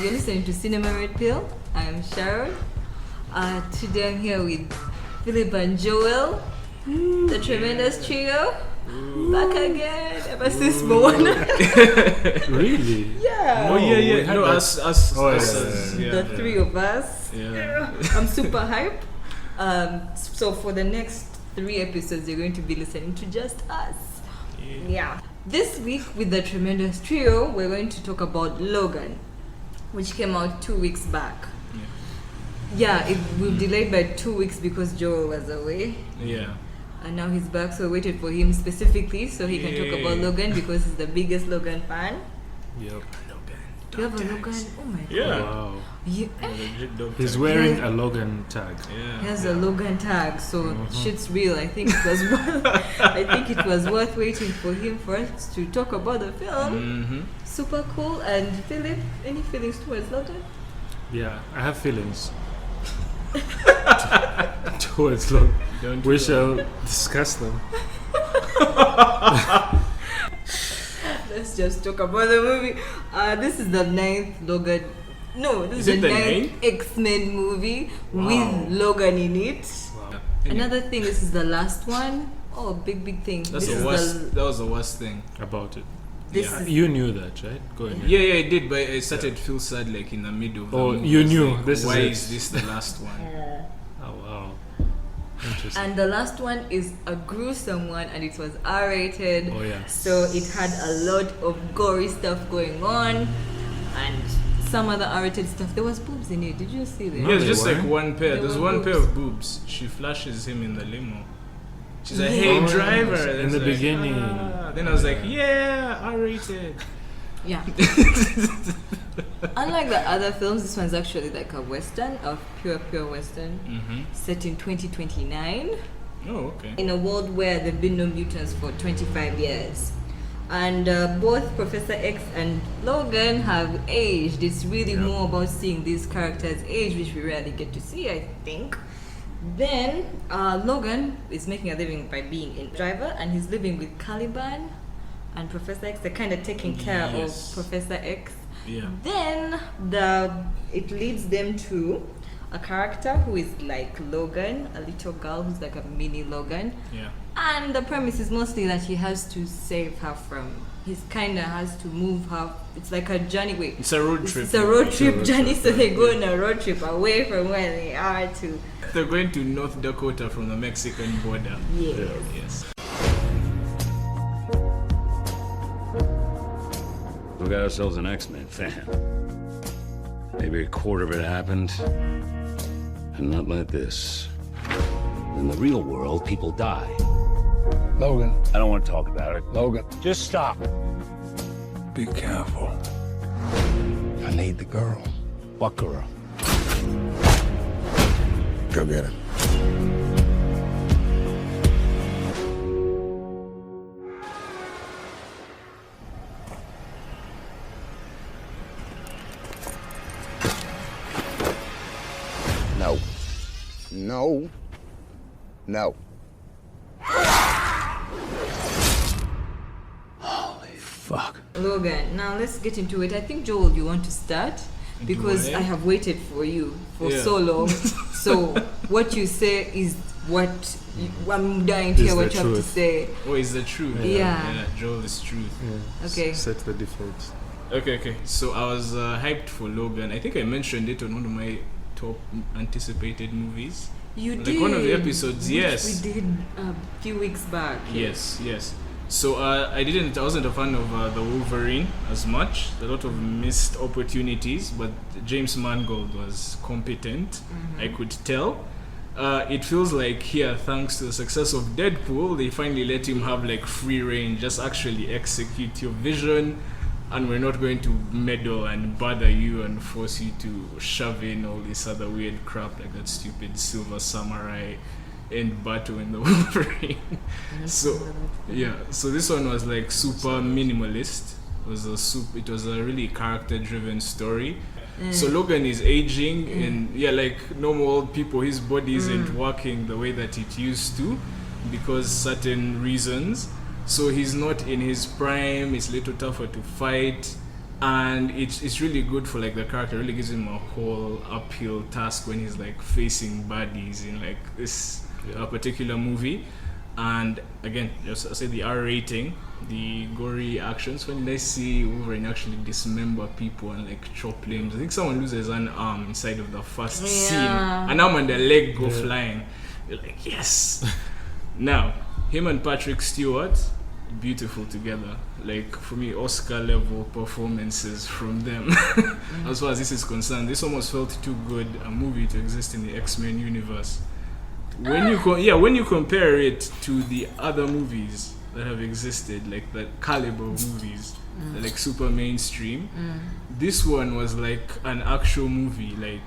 You're listening to Cinema Red Pill. I'm Sharon. Today I'm here with Philip and Joel, the tremendous trio. Back again, ever since Moana. Really? Yeah. Oh yeah. No, us. The three of us. Yeah. I'm super hype. So for the next 3 episodes, you're going to be listening to just us. Yeah. This week with the tremendous trio, we're going to talk about Logan, which came out 2 weeks back. Yeah, we've delayed by 2 weeks because Joel was away. Yeah. And now he's back, so we waited for him specifically so he can talk about Logan because he's the biggest Logan fan. Yep. You have a Logan? Oh my god. Yeah. Wow. Yeah. He's wearing a Logan tag. Yeah. He has a Logan tag, so shit's real. I think it was worth waiting for him for us to talk about the film. Mm-hmm. Super cool. And Philip, any feelings towards Logan? Yeah, I have feelings towards Logan. We shall discuss them. Let's just talk about the movie. This is the 9th Logan. No, this is the 9th X-Men movie with Logan in it. Wow. Another thing, this is the last one. Oh, big thing. That's the worst. That was the worst thing About it. This is You knew that, right? Go ahead. Yeah, I did, but I started to feel sad like in the middle of the movie. You I was knew like, this is why it. is this the last one? Oh, wow. Interesting. and the last one is a gruesome one, and it was R-rated. Oh, yeah. So it had a lot of gory stuff going on, and some other R-rated stuff. There was boobs in it. Did you see that? Yeah, it's they just like weren't? one pair. There There's were one pair boobs. of boobs. She flashes him in the limo. She's like, Yeah. "Hey, Oh, driver!" yes. In It's the like, beginning. Then I was like, "Yeah, R-rated." Yeah. Unlike the other films, this one's actually like a western, a pure western, Mm-hmm. set in 2029. Oh, okay. In a world where there have been no mutants for 25 years. And both Professor X and Logan have aged. It's really more about seeing these characters age, which we rarely get to see, I think. Then Logan is making a living by being a driver, and he's living with Caliban and Professor X. They're kind of taking care Yes. of Professor X. Yeah. Then it leads them to a character who is like Logan, a little girl who's like a mini Logan. Yeah. And the premise is mostly that he has to save her from. He's kind of has to move her. It's like a journey. Wait, It's a road trip. it's a road trip road journey. trip, So they right, go on a road trip away from where they are to. They're going to North Dakota from the Mexican border. Yes. Yes. We got ourselves an X-Men fan. Maybe a quarter of it happened, and not like this. In the real world, people die. Logan, I don't want to talk about it. Logan, Just stop. be careful. I need the girl. What girl? Go get her. No. No. No. Fuck. Logan. Now let's get into it. I think Joel, you want to start because Do I? I have waited for you for Yeah. so long. So what you say is what I'm dying to Is hear what the you have to truth. say. Oh, is the truth? Yeah. Joel is truth. Yeah. Okay. Set the default. Okay. So I was hyped for Logan. I think I mentioned it on one of my top anticipated movies. You Like did one of the episodes, which yes. we did a few weeks back. Yes. So I wasn't a fan of the Wolverine as much. A lot of missed opportunities, but James Mangold was competent. I could tell. It feels like here, thanks to the success of Deadpool, they finally let him have like free reign, just actually execute your vision, and we're not going to meddle and bother you and force you to shove in all this other weird crap like that stupid Silver Samurai end battle in the Wolverine. So this one was like super minimalist. It was a really character-driven story. So Logan is aging, and like normal old people, his body isn't working the way that it used to because certain reasons. So he's not in his prime. It's a little tougher to fight. and it's really good for like the character. It really gives him a whole uphill task when he's like facing baddies in like this particular movie. And again, just I say the R rating, the gory actions. When I see Wolverine actually dismember people and like chop limbs, I think someone loses an arm inside of the first scene, an arm and the leg go flying. You're like, yes. Now, him and Patrick Stewart, beautiful together. Like for me, Oscar level performances from them. As far as this is concerned, this almost felt too good a movie to exist in the X-Men universe. When you compare it to the other movies that have existed, like the caliber of movies, like super mainstream, this one was like an actual movie, like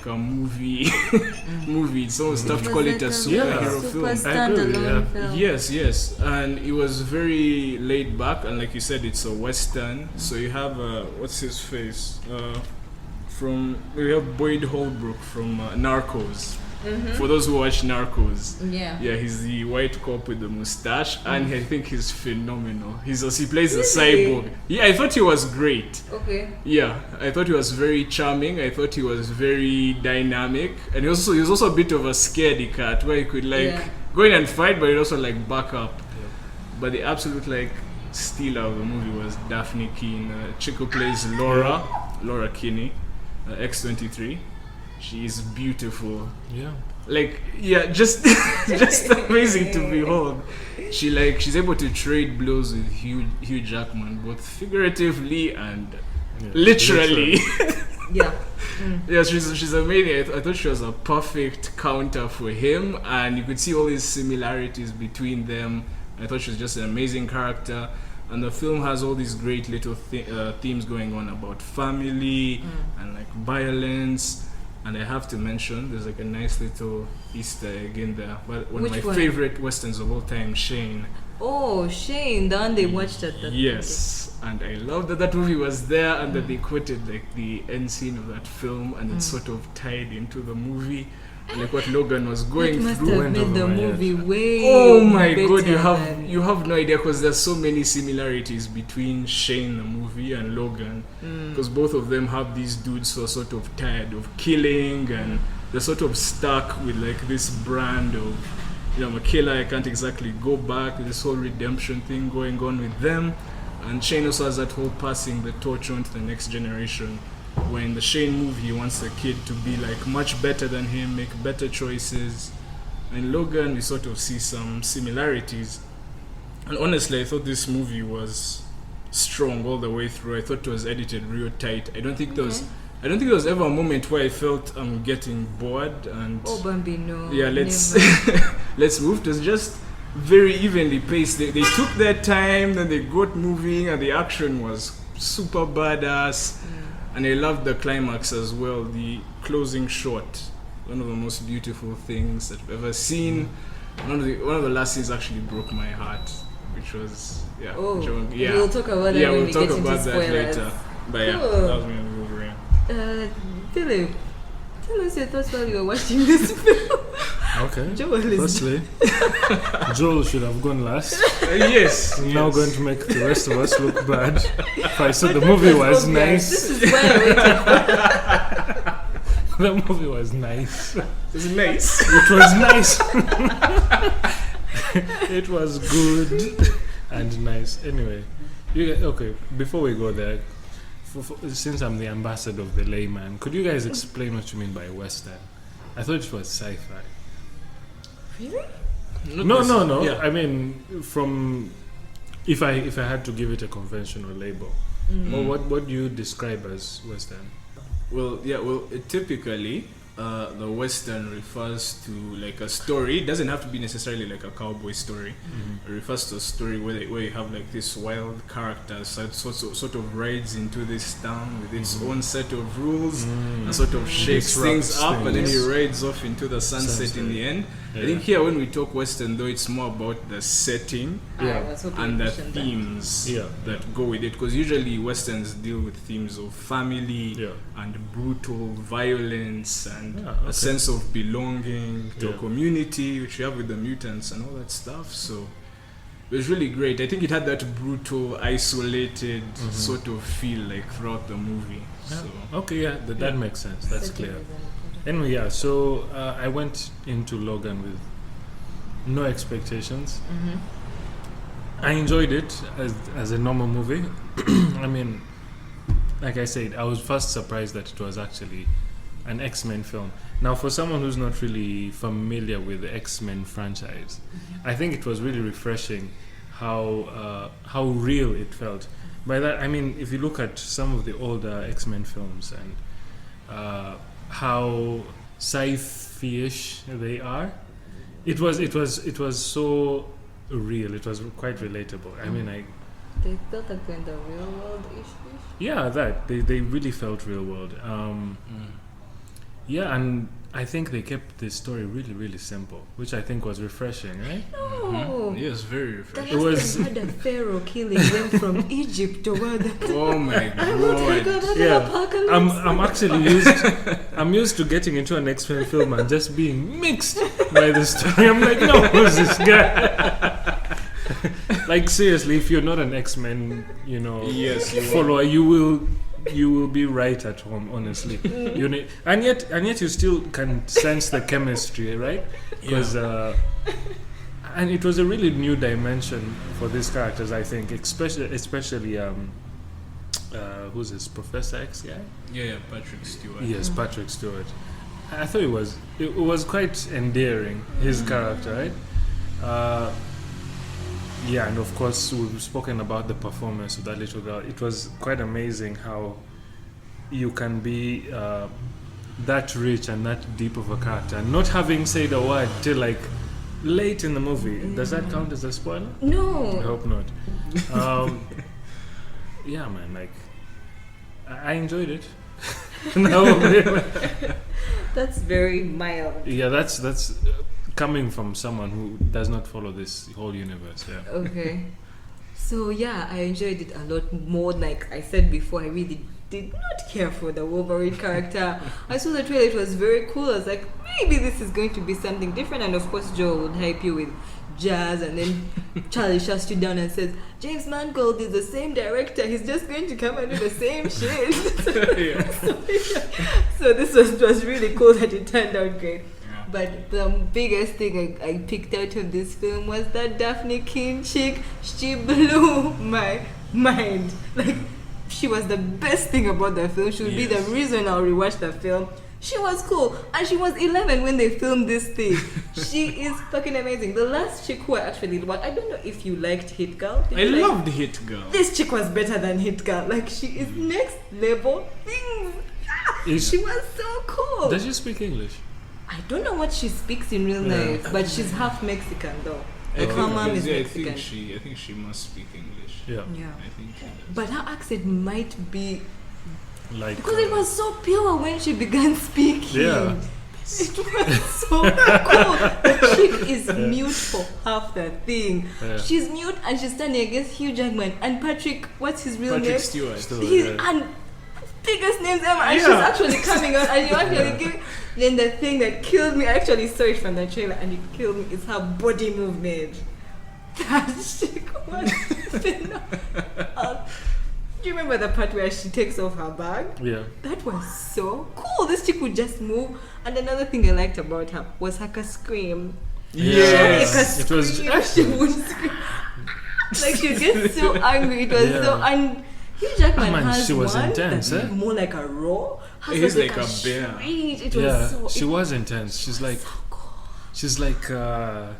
a movie. It's almost tough to call it a superhero film. Standalone film. Yes, and it was very laid back, and like you said, it's a western. So you have what's his face? We have Boyd Holbrook from Narcos. For those who watch Narcos, he's the white cop with the mustache, and I think he's phenomenal. He plays a cyborg. Yeah, I thought he was great. Okay. Yeah, I thought he was very charming. I thought he was very dynamic, and he was also a bit of a scaredy cat where he could go in and fight, but he'd also like back up. But the absolute like stealer of the movie was Daphne Keane. Chick who plays Laura Kinney, X-23. She is beautiful. Just amazing to behold. She's able to trade blows with Hugh Jackman, both figuratively and literally. She's amazing. I thought she was a perfect counter for him, and you could see all these similarities between them. I thought she was just an amazing character. And the film has all these great little themes going on about family and like violence. And I have to mention, there's like a nice little Easter egg in there. But one of my favorite westerns of all time, Shane. Oh, Shane, the one they watched at that. Yes, and I love that movie was there, and that they quoted like the end scene of that film, and it's sort of tied into the movie. Like what Logan was going must through. have made the movie way Oh my god, better you have no idea, because there's so many similarities between Shane the movie and Logan, because both of them have these dudes who are sort of tired of killing, and they're sort of stuck with like this brand of, I'm a killer, I can't exactly go back, this whole redemption thing going on with them. And Shane also has that whole passing the torch on to the next generation. When in the Shane movie, he wants the kid to be like much better than him, make better choices. In Logan, we sort of see some similarities. And honestly, I thought this movie was strong all the way through. I thought it was edited real tight. I don't think there was ever a moment where I felt I'm getting bored and Bambino. Yeah, let's move. It was just very evenly paced. They took their time, then they got moving, and the action was super badass. And I loved the climax as well, the closing shot. One of the most beautiful things that I've ever seen. One of the last scenes actually broke my heart, which was We'll talk about that when we get into spoilers. Later. But Cool. that was me on Wolverine. Philip, tell us your thoughts while you were watching this film. Okay. Joel Firstly, Joel should have gone last. Yes. Now going to make the rest of us look bad. If I said the movie was nice. This is why I waited. The movie was nice. It was nice. It was nice. It was good and nice. Anyway, before we go there, since I'm the ambassador of the layman, could you guys explain what you mean by Western? I thought it was sci-fi. Really? No. Yeah. I mean, from if I had to give it a conventional label, what do you describe as Western? Well, typically, the Western refers to like a story. It doesn't have to be necessarily like a cowboy story. It refers to a story where you have like this wild character that sort of rides into this town with its own set of rules and sort of shakes things up, and then he rides off into the sunset in the end. I think here when we talk Western, though, it's more about the setting and the themes that go with it, because usually Westerns deal with themes of family and brutal violence and a sense of belonging to a community, which you have with the mutants and all that stuff. So It was really great. I think it had that brutal, isolated sort of feel like throughout the movie. Yeah. So Okay, yeah, that makes sense. That's clear. Anyway, yeah, so I went into Logan with no expectations. I enjoyed it as a normal movie. I mean, like I said, I was first surprised that it was actually an X-Men film. Now, for someone who's not really familiar with the X-Men franchise, I think it was really refreshing how real it felt. By that, I mean, if you look at some of the older X-Men films and how sci-fi-ish they are, it was so real. It was quite relatable. I mean, They felt like they're in the real world ish. yeah, that they really felt real world. Yeah, and I think they kept the story really, really simple, which I think was refreshing, right? No. yes, very The refreshing. It was- last time had a pharaoh killing them from Egypt over the Oh my I'm not talking god. about Yeah, the apocalypse. I'm actually I'm used to getting into an X-Men film and just being mixed by the story. I'm like, no, who's this guy? Like seriously, if you're not an X-Men, Yes, you follower, you will be right at home. Honestly, and yet you still can sense the chemistry, right? Because and it was a really new dimension for these characters. I think, especially who's this Professor X guy? Yeah, Patrick Stewart. Yes, Patrick Stewart. I thought it was quite endearing, his character, right? Yeah, and of course we've spoken about the performance of that little girl. It was quite amazing how you can be that rich and that deep of a character, not having said a word till like late in the movie. Does that count as a spoiler? I No. hope not. Yeah, man, like I enjoyed it. No, That's very mild. yeah, that's coming from someone who does not follow this whole universe. Yeah. Okay. So yeah, I enjoyed it a lot more. Like I said before, I really did not care for the Wolverine character. I saw the trailer, it was very cool. I was like, maybe this is going to be something different. And of course, Joe would hype you with jazz, and then Charlie shuts you down and says, James Mangold is the same director. He's just going to come and do the same shit. So this was really cool that it turned out great. But the biggest thing I picked out of this film was that Daphne King chick. She blew my mind. Like, she was the best thing about the film. She would be the reason I'll rewatch the film. She was cool. And she was 11 when they filmed this thing. She is fucking amazing. The last chick who I actually watched, I don't know if you liked Hit Girl. Did I you like- loved Hit Girl. This chick was better than Hit Girl. Like, she is next level things. Is- She was so cool. Does she speak English? I don't know what she speaks in real life, but she's half Mexican though. I Like, her think, mom is yeah, Mexican. I think she must speak English. Yeah. Yeah. I think she does. But her accent might be Like because it was so pure when she began speaking. Yeah. It was so cool. The chick is mute for half the thing. Yeah. She's mute and she's standing against Hugh Jackman and Patrick. What's his real Patrick name? Stewart. Still, He's yeah. and biggest names ever, and she's Yeah. actually coming out, and you actually give. Then the thing that killed me, I actually saw it from the trailer, and it killed me, is her body movement. That chick was phenomenal. Do you remember the part where she takes off her bag? Yeah. That was so cool. This chick would just move. And another thing I liked about her was her scream. Yes. It was- She would scream. Like she would get so angry. It was Yeah. so. And Hugh Jackman Man, has she was one intense, that's eh? more like a roar. Hers He's was like a bear. shriek. It Yeah, was so. she it was intense. She's like so cool. she's like a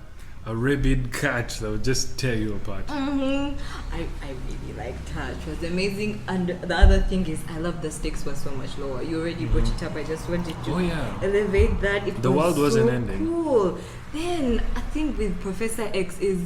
rabid cat that would just tear you apart. I really liked her. It was amazing. And the other thing is, I love the stakes were so much lower. You already brought it up. I just wanted to Oh yeah. elevate that. It The was world wasn't so ending. Cool. Then I think with Professor X is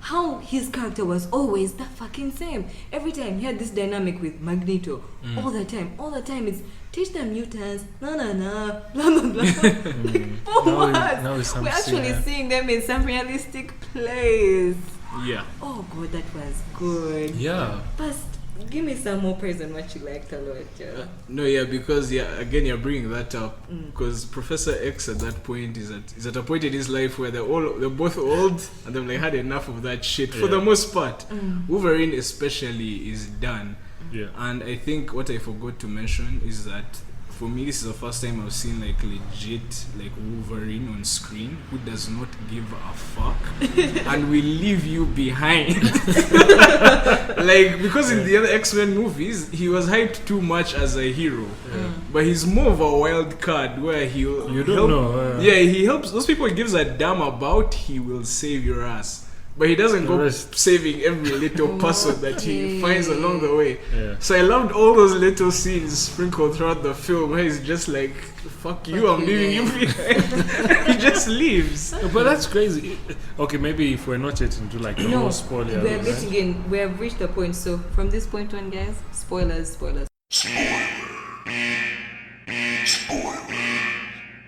how his character was always the fucking same. Every time he had this dynamic with Magneto. All the time it's teach the mutants, blah blah blah, blah blah blah. Like for Now what? now it's some We're actually scene, seeing them in some realistic place. Yeah. Oh god, that was good. yeah. First, Give me some more praise on what you liked a lot. Yeah. No, yeah, because again, you're bringing that up because Professor X at that point is at a point in his life where they're both old and they've like had enough of that shit for the most part. Wolverine especially is done. Yeah. And I think what I forgot to mention is that for me, this is the first time I've seen like legit like Wolverine on screen who does not give a fuck and will leave you behind. Like, because in the other X-Men movies, he was hyped too much as a hero. But he's more of a wild card where he'll he helps those people he gives a damn about, he will save your ass. But he doesn't go saving every little person that he finds along the way. Yeah. So I loved all those little scenes sprinkled throughout the film where he's just like, fuck you, I'm leaving you behind. He just leaves. But that's crazy. Okay, maybe if we're not yet into like the whole spoiler. We're getting in. We have reached the point. So from this point on, guys, spoilers.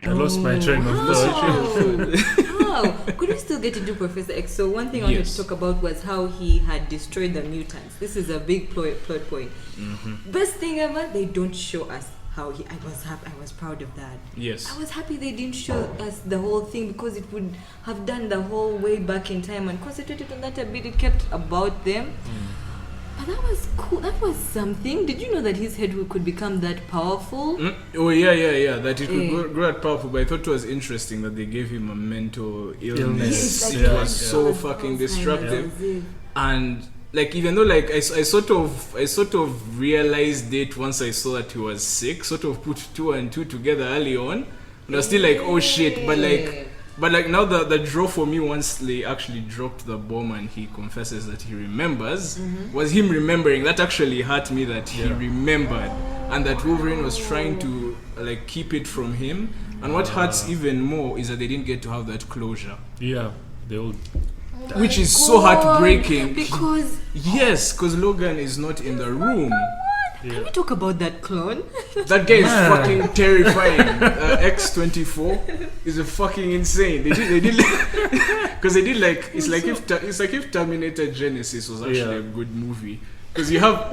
I lost my train of thought. Wow. Could we still get into Professor X? So one thing I wanted to talk about was how he had destroyed the mutants. This is a big plot point. Best thing ever, they don't show us how he. I was happy. I was proud of that. Yes. I was happy they didn't show us the whole thing because it would have done the whole way back in time and concentrated on that a bit. It kept about them. But that was cool. That was something. Did you know that his head could become that powerful? Oh yeah. That it could grow that powerful. But I thought it was interesting that they gave him a mental illness. Yes, It was so fucking destructive. And like, even though like I sort of realized it once I saw that he was sick. Sort of put 2 and 2 together early on. And I was still like, oh shit. But like now the draw for me once they actually dropped the bomb and he confesses that he remembers was him remembering. That actually hurt me that he remembered and that Wolverine was trying to like keep it from him. And what hurts even more is that they didn't get to have that closure. Yeah, they all. Which is so heartbreaking. Because Logan is not in the room. Can we talk about that clone? That guy is fucking terrifying. X-24 is a fucking insane. They did because they did like it's like if Terminator Genesis was actually a good movie because you have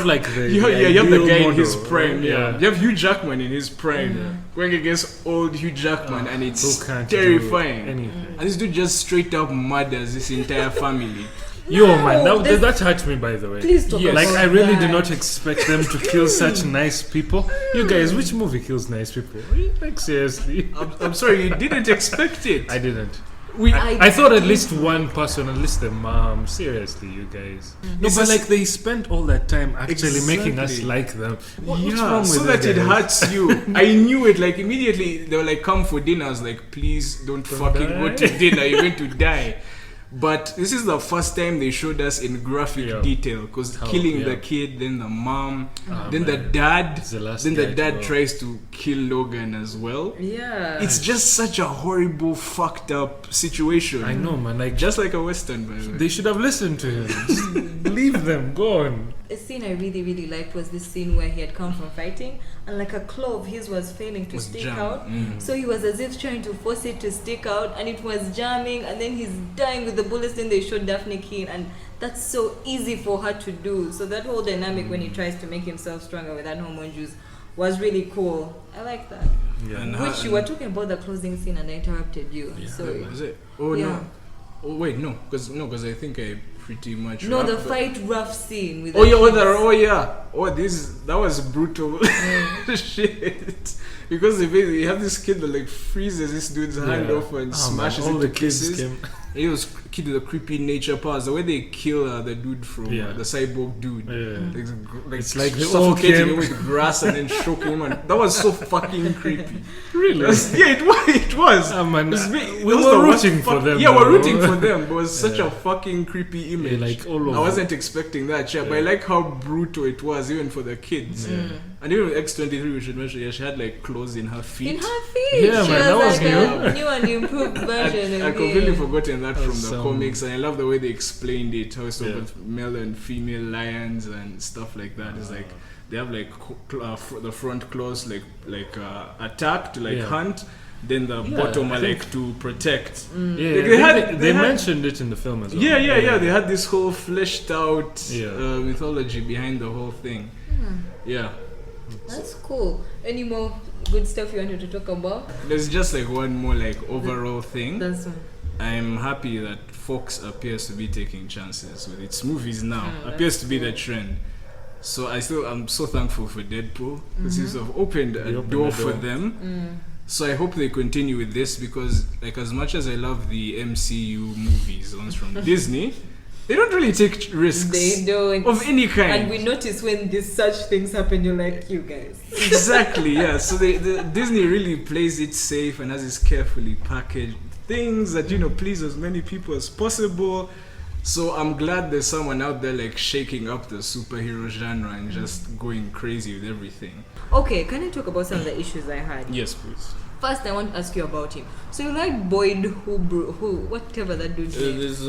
like the you have the guy model, in his prime. Right? Yeah, you have Hugh Jackman in his prime going against old Hugh Jackman, and it's terrifying. And this dude just straight up murders this entire family. Yo, man, that hurt me, by the way. Please talk about Like, I really that. did not expect them to kill such nice people. You guys, which movie kills nice people? Like, seriously? I'm sorry, you didn't expect it. I didn't. I I thought at least one person, at least the mom. Seriously, you guys. No, but like they spent all that time actually making us like them. What's wrong with so that it hurts you. I knew it. Like immediately, they were like, "Come for dinner." I was like, "Please don't fucking go to dinner. You're going to die." But this is the first time they showed us in graphic detail because killing the kid, then the mom, then the dad, then the dad tries to kill Logan as well. Yeah, it's just such a horrible, fucked up situation. I know, man. Like just like a Western, by the way. They should have listened to him. Just leave them. Go on. A scene I really liked was this scene where he had come from fighting and like a claw of his was failing to stick out. So he was as if trying to force it to stick out and it was jamming and then he's dying with the bullets. Then they showed Daphne Keane and that's so easy for her to do. So that whole dynamic when he tries to make himself stronger with that hormone juice was really cool. I like that. Which you were talking about the closing scene and I interrupted you. Sorry. Was it? Oh no. Oh wait, no, because I think I pretty much. No, the fight rough scene with. That was brutal shit. Because they have this kid that like freezes this dude's hand off and smashes it to pieces. It was kid with the creepy nature powers. The way they kill the dude from the cyborg dude, it's like suffocating him with grass and then choking him. And that was so fucking creepy. Really? It was. We were rooting for them. Yeah, we're rooting for them. But it was such a fucking creepy image. Yeah, like all over. I wasn't expecting that. But I like how brutal it was, even for the kids. And even X-23, we should mention, she had like claws in her feet. In her feet? Yeah, she man, that was like a new and improved version. I completely forgotten that from the comics, and I love the way they explained it. How it's about male and female lions and stuff like that. It's like they have like the front claws like attack to hunt, then the Yeah, bottom I are think- like to protect. Yeah, Like, they had- mentioned it in the film as well. Yeah. They had this whole fleshed out Yeah. mythology behind the whole thing. Yeah. That's cool. Any more good stuff you wanted to talk about? There's just like one more like overall thing. That's one. I'm happy that Fox appears to be taking chances with its movies now. that's Appears to be the trend. So I'm so thankful for Deadpool. It seems to have opened a opened door the for door. them. So I hope they continue with this because like as much as I love the MCU movies, the ones from Disney, they don't really take risks They don't. of any kind. And we notice when these such things happen, you're like, you guys. Exactly, yeah. So the Disney really plays it safe and has this carefully packaged things that please as many people as possible. So I'm glad there's someone out there like shaking up the superhero genre and just going crazy with everything. Okay, can I talk about some of the issues I had? Yes, please. First, I want to ask you about him. So you like Boyd whatever that dude's name. There's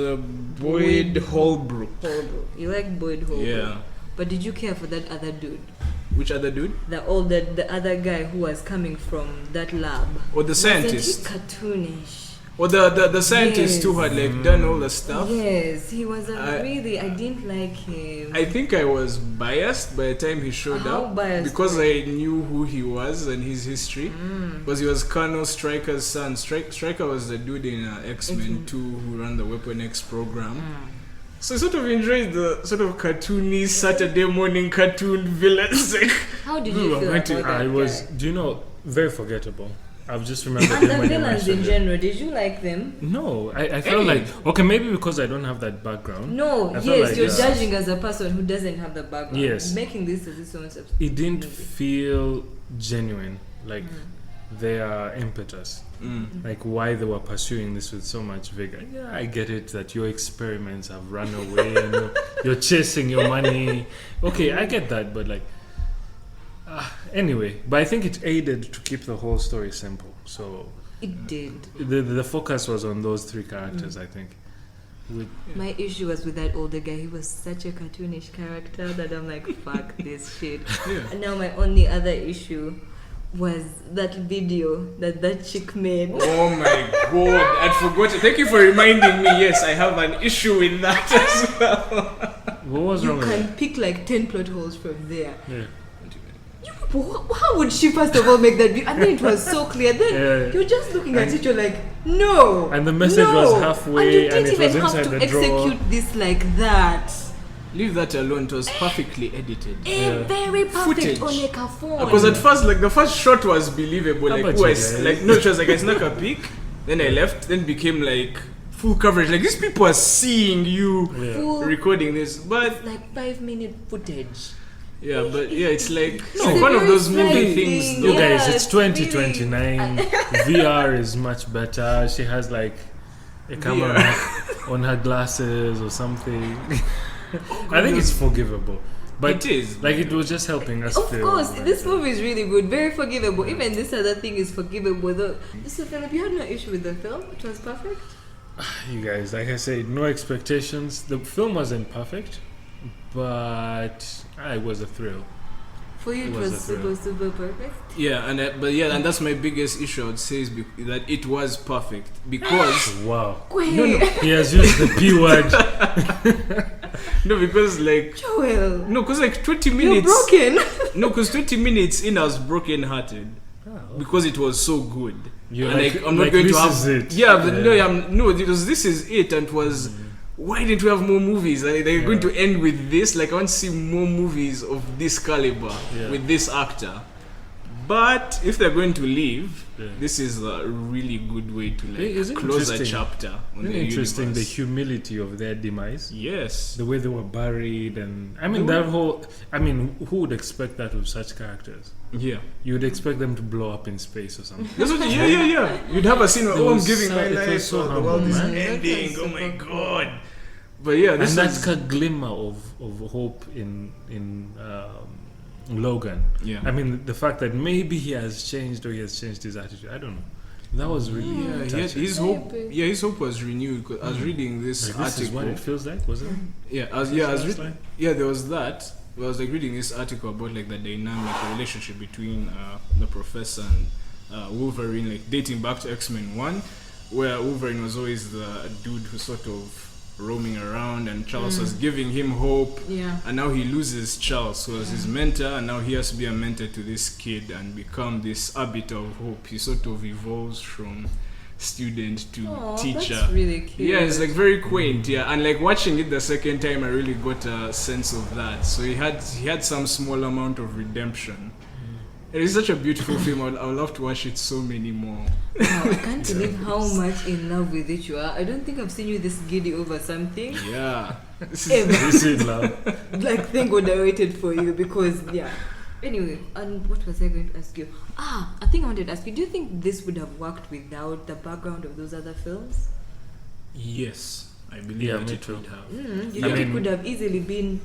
Boyd Holbrook. Holbrook. You like Boyd Holbrook. Yeah. But did you care for that other dude? Which other dude? The other guy who was coming from that lab. Or the scientist? Wasn't he cartoonish? Or the scientist Yes. who had like done all the stuff? Yes, he was I didn't like him. I think I was biased by the time he showed How up biased because were I knew who he was and his history. Because he was Colonel Stryker's son. Stryker was the dude in X-Men 2 who ran the Weapon X program. So I sort of enjoyed the sort of cartoony Saturday morning cartoon villains. How did Ooh, you I'm feel going about to- that I was, guy? very forgettable. I've just remembered And him the when you villains in mentioned it. general, did you like them? No, I felt like, okay, maybe because I don't have that background. No, I felt yes, like, you're yeah. judging as a person who doesn't have the background. Yes. Making this as its own It didn't feel genuine, like their impetus, like why they were pursuing this with so much vigor. Yeah, I get it that your experiments have run away and you're chasing your money. Okay, I get that, but like, anyway, but I think it aided to keep the whole story simple. So It did. the focus was on those three characters, I think. My issue was with that older guy. He was such a cartoonish character that I'm like, fuck this shit. And now my only other issue was that video that chick made. Oh my god, I'd forgotten. Thank you for reminding me. Yes, I have an issue with that as well. What was You wrong with can it? pick like 10 plot holes from there. Yeah. How would she first of all make that video? And then it was so clear. Then Yeah. you're just looking at it, you're like, no. And the message was halfway, and you and didn't it even was have inside to the drawer. execute this like that. Leave that alone. It was perfectly edited. Very perfect Footage. on like a phone. Because at first, like the first shot was believable. How Like, about oh, you I guys? like no, it was like I snuck a peek, then I left, then became like full coverage. Like these people are seeing you Full, recording this, but like 5-minute footage. yeah, but yeah, it's like It's like a one of very those movie striking things. thing. You Though. guys, Yeah, it's it's really- 2029. VR is much better. She has like a camera on her glasses or something. I think it's forgivable. But It is. like it was just helping us Of feel. course, like, this movie is really good, very forgivable. Even this other thing is forgivable. Though, so Philip, you had no issue with the film; it was perfect. You guys, like I said, no expectations. The film wasn't perfect, but it was a thrill. For you, it It was was a thrill. super perfect. Yeah, and that's my biggest issue. I would say is that it was perfect because Wow. Wait, He has used the P word. because like Joel, because like 20 you're minutes. broken. No, because 20 minutes in, I was broken-hearted because it was so good. You're And, like, I'm not like going this to have. is it. Yeah, but no, because this is it, and it was. Why didn't we have more movies? Like, they're going to end with this. Like, I want to see more movies of this caliber with this actor. But if they're going to leave, this is a really good way to Isn't like close a interesting? chapter on Isn't the it interesting the universe. humility of their demise? Yes. The way they were buried, and I mean that whole. I mean, who would expect that with such characters? Yeah. You would expect them to blow up in space or something. That's what, yeah. You'd have a scene where, It I'm was giving so- my it was life, so the world is humble, man. ending. That Oh was my super god. But yeah, this And is that's a glimmer of hope in Logan. Yeah. I mean, the fact that maybe he has changed or he has changed his attitude. I don't know. That was really touching. his hope. Yeah, his hope was renewed. 'Cause I was reading this Like, this is what article. it feels like, was it? There was that. I was like reading this article about like the dynamic, the relationship between the professor and Wolverine, like dating back to X-Men 1, where Wolverine was always the dude who sort of roaming around, and Charles was giving him hope. Yeah. And now he loses Charles, who was his mentor, and now he has to be a mentor to this kid and become this arbiter of hope. He sort of evolves from student to teacher. That's really cute. Yeah, it's like very quaint. Yeah, and like watching it the second time, I really got a sense of that. So he had some small amount of redemption. It is such a beautiful film. I would love to watch it so many more. Wow, I can't believe how much in love with it you are. I don't think I've seen you this giddy over something. Yeah. This is love. Like, thank God I waited for you because, yeah. Anyway, and what was I going to ask you? I think I wanted to ask you, do you think this would have worked without the background of those other films? Yes, I believe Yeah, that me it too. would have. Do you think it could have easily been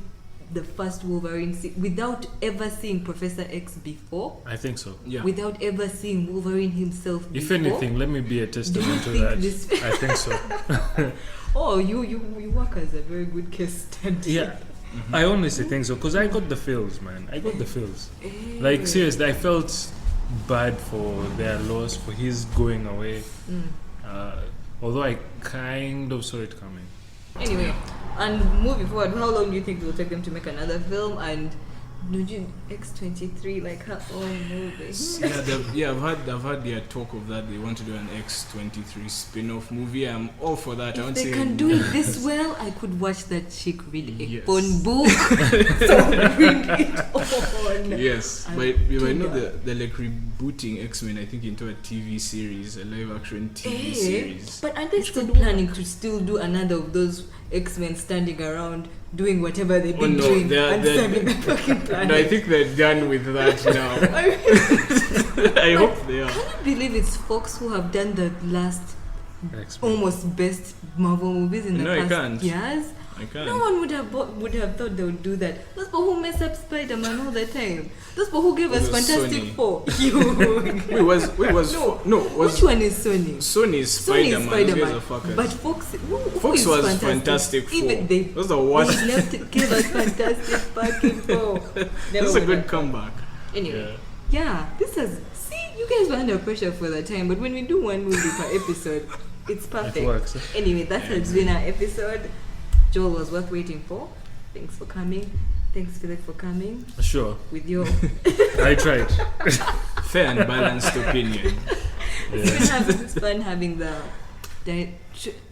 the first Wolverine without ever seeing Professor X before? I think so. Yeah. Without ever seeing Wolverine himself If before? anything, let me be a testament to think that. this- I think so. Oh, you work as a very good case study. Yeah. I honestly think so, because I got the feels, man. I got the feels. Like, seriously, I felt bad for their loss, for his going away. Although I kind of saw it coming. Anyway, and moving forward, how long do you think it will take them to make another film? And X-23, like her own movie? I've heard talk of that. They want to do an X-23 spin-off movie. I'm all for that. I If want they to can do it this well, I could watch that chick read a Yes. phone book. So bring it on. Yes, And but I do know that. they're like rebooting X-Men, I think, into a TV series, a live-action TV Eh, series. but aren't they still planning to still do another of those X-Men standing around doing whatever they've been no, doing they're- and they're- saving the fucking planet? No, I think they're done with that now. I hope they are. Can you believe it's Fox who have done the last X-Men. almost best Marvel movies in the No, I past can't. years? I can't. No one would have thought they would do that. Those people who mess up Spider-Man all the time. Those people who gave us It was Fantastic Sony. Four. Which Which one is Sony? Sony's Sony is Spider-Man. Those guys Spider-Man. are fuckers. But Fox, who Fox is was Fantastic Four. Even they, Those are the worst. they left, gave us Fantastic fucking Four. Never That's a would good have- comeback. Anyway, yeah, this is. See, you guys were under pressure for the time, but when we do one movie per episode, it's perfect. It works. Anyway, that has been our episode. Joel was worth waiting for. Thanks for coming. Thanks, Philip, for coming Sure. with your. I tried. Fair and balanced opinion. It's fun having the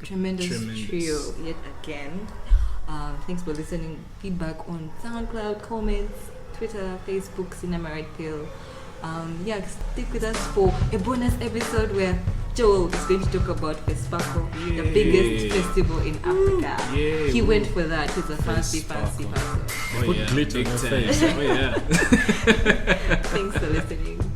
tremendous Tremendous. trio yet again. Thanks for listening. Feedback on SoundCloud, comments, Twitter, Facebook, Cinema Red Pill. Stick with us for a bonus episode where Joel is going to talk about Fespaco, the biggest festival in Africa. Yay. He went for that. He's a fancy Fespaco. person. Oh, Put yeah, glitter big on your time. face. Oh yeah. Thanks for listening.